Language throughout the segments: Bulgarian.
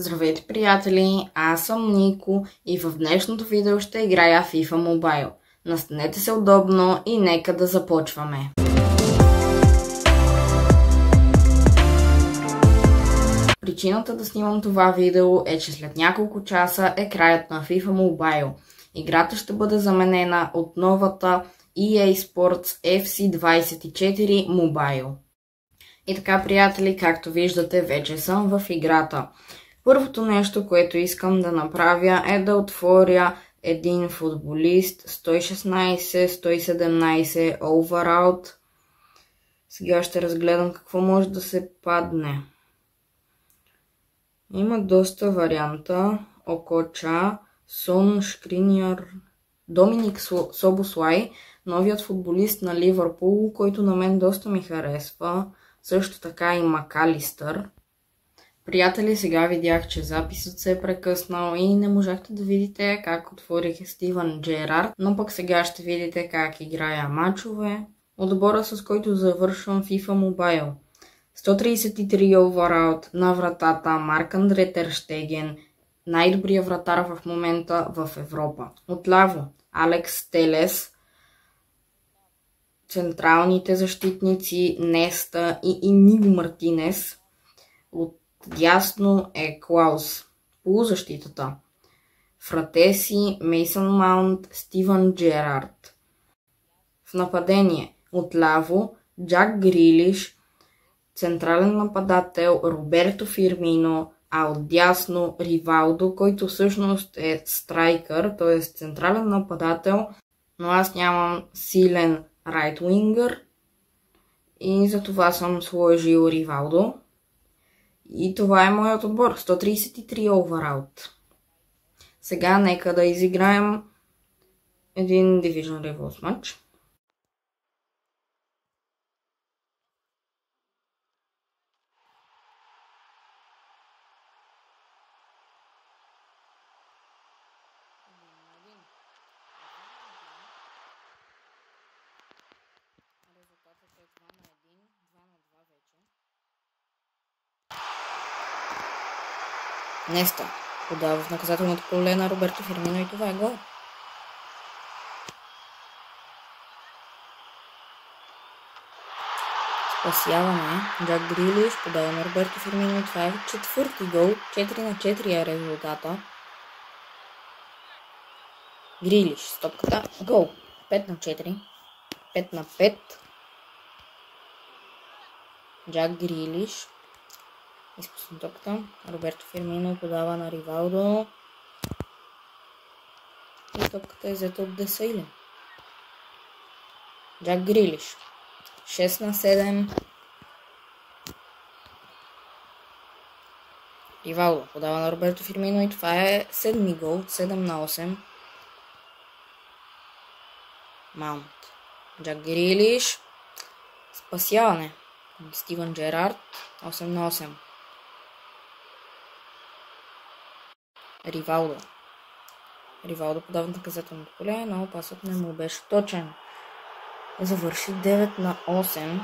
Здравейте, приятели! Аз съм Нико и в днешното видео ще играя FIFA Mobile. Настанете се удобно и нека да започваме. Причината да снимам това видео е, че след няколко часа е краят на FIFA Mobile. Играта ще бъде заменена от новата EA Sports FC24 Mobile. И така, приятели, както виждате, вече съм в играта. Първото нещо, което искам да направя е да отворя един футболист 116-117 Overout. Сега ще разгледам какво може да се падне. Има доста варианта. Окоча, Сон Шкриняр, Доминик Собослай, новият футболист на Ливърпул, който на мен доста ми харесва. Също така и Макалистър. Приятели, сега видях, че записът се е прекъснал и не можахте да видите как отворих Стивън Джерард, но пък сега ще видите как играя мачове. Отбора, с който завършвам FIFA Mobile. 133 Overout на вратата Марк-Андре Тер Щеген, най-добрият вратар в момента в Европа. Отляво Алекс Телес, централните защитници Неста и Иниго Мартинес. Отдясно е Клаус, полузащитата Фратеси, Мейсън Маунт, Стивън Джерард. В нападение отляво Джак Грилиш, централен нападател Роберто Фирмино, а отдясно Ривалдо, който всъщност е страйкър, т.е. централен нападател, но аз нямам силен райт уингър и затова съм сложил Ривалдо. И това е моят отбор, 133 Overout. Сега нека да изиграем един Division Rivals матч. Неста подава в наказателното поле на Роберто Фирмино и това е гол. Спасяваме. Джак Грилиш подава на Роберто Фирмино и това е четвърти гол. 4-4 е резултата. Грилиш с топката. Гол. 5-4. 5-5. Джак Грилиш. Изпусна топката. Роберто Фирмино подава на Ривалдо. И топката е взета от Десайле. Джак Грилиш. 6-7. Ривалдо подава на Роберто Фирмино и това е седми гол. 7-8. Маунт. Джак Грилиш. Спасяване. Стивън Джерард. 8-8. Ривалдо подава в наказателното поле, но пасът не му беше точен. Завърши 9-8.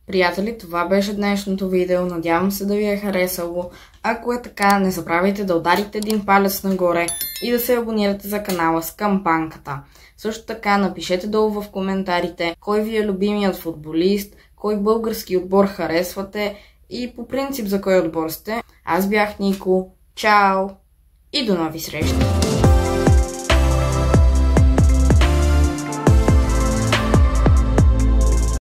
Приятели, това беше днешното видео. Надявам се да ви е харесало. Ако е така, не забравяйте да ударите един палец нагоре и да се абонирате за канала с кампанката. Също така напишете долу в коментарите кой ви е любимият футболист, кой български отбор харесвате и по принцип за кой отбор сте. Аз бях Нико. Чао и до нови срещи!